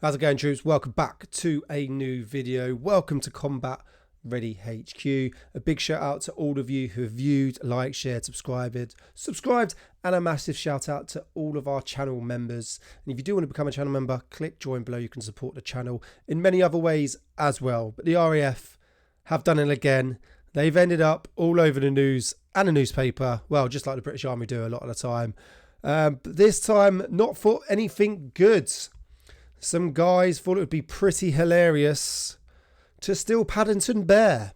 How's it going, troops? Welcome back to a new video. Welcome to Combat Ready HQ. A big shout out to all of you who have viewed, liked, shared, subscribed, and a massive shout out to all of our channel members. And if you do want to become a channel member, click join below. You can support the channel in many other ways as well. But the RAF have done it again. They've ended up all over the news and the newspaper. Well, just like the British Army do a lot of the time. But this time, not for anything good. Some guys thought it would be pretty hilarious to steal Paddington Bear.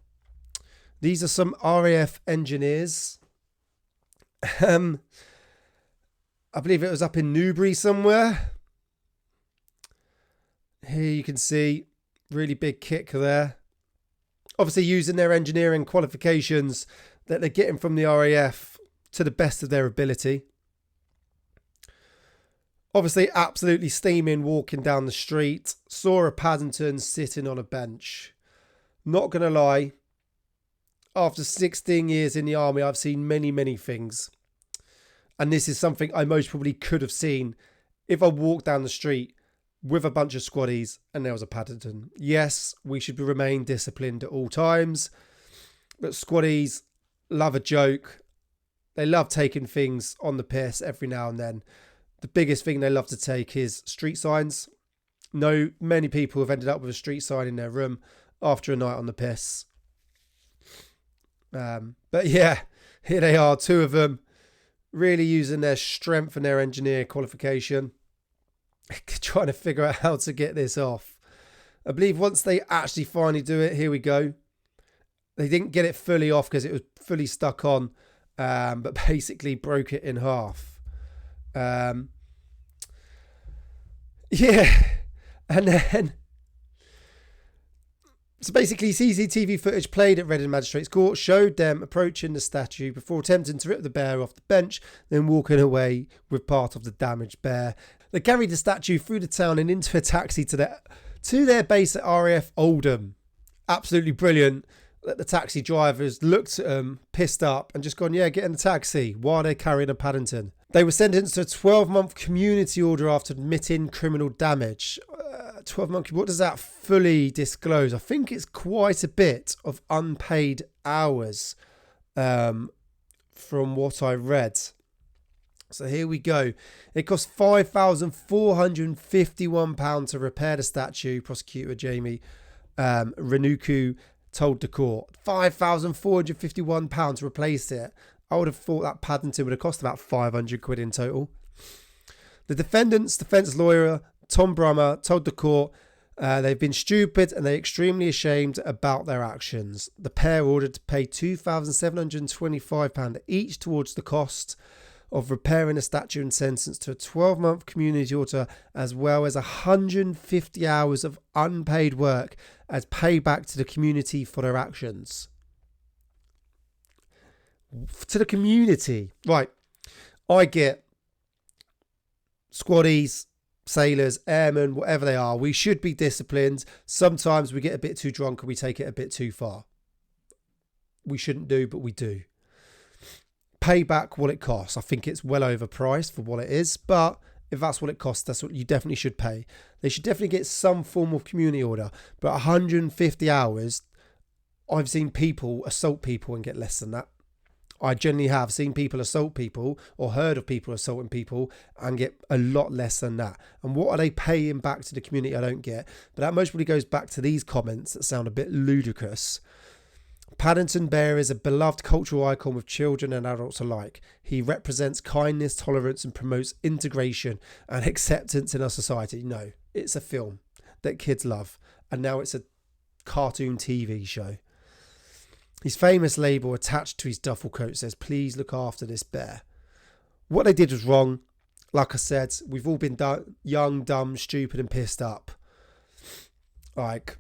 These are some RAF engineers. I believe it was up in Newbury somewhere. Here you can see really big kick there. Obviously using their engineering qualifications that they're getting from the RAF to the best of their ability. Obviously, absolutely steaming, walking down the street. Saw a Paddington sitting on a bench. Not going to lie, after 16 years in the army, I've seen many, many things. And this is something I most probably could have seen if I walked down the street with a bunch of squaddies and there was a Paddington. Yes, we should remain disciplined at all times. But squaddies love a joke. They love taking things on the piss every now and then. The biggest thing they love to take is street signs. Many people have ended up with a street sign in their room after a night on the piss. But yeah, here they are, two of them, really using their strength and their engineer qualification, trying to figure out how to get this off. I believe once they actually finally do it, here we go. They didn't get it fully off because it was fully stuck on, but basically broke it in half. Yeah, and then so basically CCTV footage played at Reading Magistrates Court showed them approaching the statue before attempting to rip the bear off the bench, then walking away with part of the damaged bear. They carried the statue through the town and into a taxi to their base at RAF Oldham. Absolutely brilliant that the taxi drivers looked at them, pissed up, and just gone, yeah, get in the taxi while they're carrying a Paddington. They were sentenced to a 12-month community order after admitting criminal damage. 12-month, what does that fully disclose? I think it's quite a bit of unpaid hours from what I read. So here we go. It cost £5,451 to repair the statue, Prosecutor Jamie Renuku told the court. £5,451 to replace it. I would have thought that Paddington would have cost about 500 quid in total. The defendant's defence lawyer, Tom Brummer, told the court they've been stupid and they're extremely ashamed about their actions. The pair ordered to pay £2,725 each towards the cost of repairing the statue and sentenced to a 12-month community order as well as 150 hours of unpaid work as payback to the community for their actions. To the community. Right. I get squaddies, sailors, airmen, whatever they are. We should be disciplined. Sometimes we get a bit too drunk and we take it a bit too far. We shouldn't do, but we do. Pay back what it costs. I think it's well overpriced for what it is, but if that's what it costs, that's what you definitely should pay. They should definitely get some form of community order, but 150 hours, I've seen people assault people and get less than that. I generally have seen people assault people or heard of people assaulting people and get a lot less than that. And what are they paying back to the community? I don't get. But that most probably goes back to these comments that sound a bit ludicrous. Paddington Bear is a beloved cultural icon with children and adults alike. He represents kindness, tolerance, and promotes integration and acceptance in our society. No, it's a film that kids love. And now it's a cartoon TV show. His famous label attached to his duffel coat says, please look after this bear. What they did was wrong. Like I said, we've all been young, dumb, stupid and pissed up. But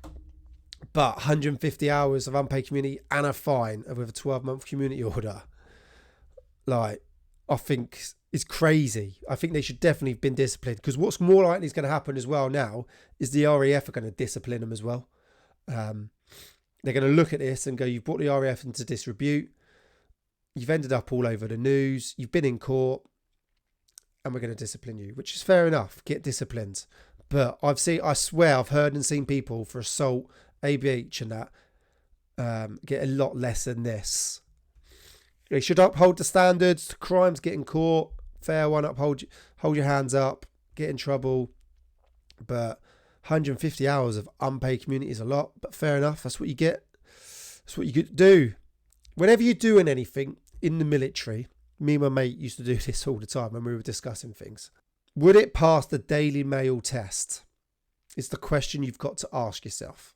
150 hours of unpaid community and a fine with a 12-month community order. I think is crazy. I think they should definitely have been disciplined, because what's more likely is going to happen as well now is the RAF are going to discipline them as well. They're going to look at this and go, you've brought the RAF into disrepute. You've ended up all over the news. You've been in court and we're going to discipline you, which is fair enough. Get disciplined. But I swear I've heard and seen people for assault, ABH and that get a lot less than this. They should uphold the standards. Crimes getting caught. Fair one. Hold your hands up. Get in trouble. But 150 hours of unpaid community is a lot. But fair enough. That's what you get. That's what you get to do. Whenever you're doing anything in the military, me and my mate used to do this all the time when we were discussing things. Would it pass the Daily Mail test? It's the question you've got to ask yourself.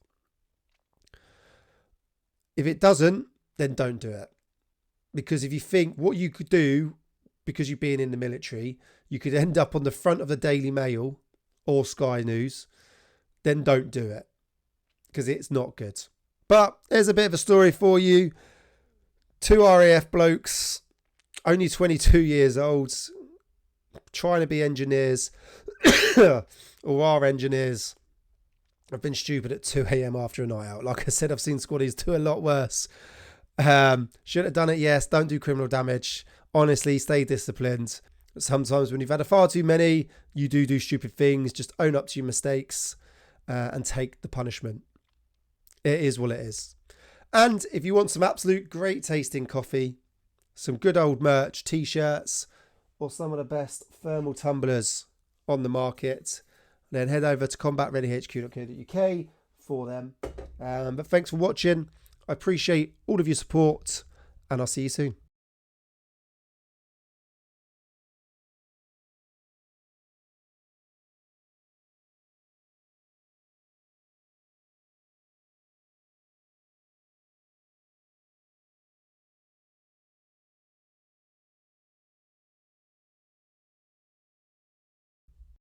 If it doesn't, then don't do it. Because if you think what you could do, because you're being in the military, you could end up on the front of the Daily Mail or Sky News, then don't do it. Because it's not good. But there's a bit of a story for you. 2 RAF blokes, only 22 years old, trying to be engineers, or are engineers, have been stupid at 2 a.m. after a night out. Like I said, I've seen squaddies do a lot worse. Should have done it, yes. Don't do criminal damage. Honestly, stay disciplined. Sometimes when you've had a far too many, you do stupid things. Just own up to your mistakes and take the punishment. It is what it is. And if you want some absolute great tasting coffee, some good old merch, t-shirts, or some of the best thermal tumblers on the market, then head over to combatreadyhq.co.uk for them. But thanks for watching. I appreciate all of your support, and I'll see you soon.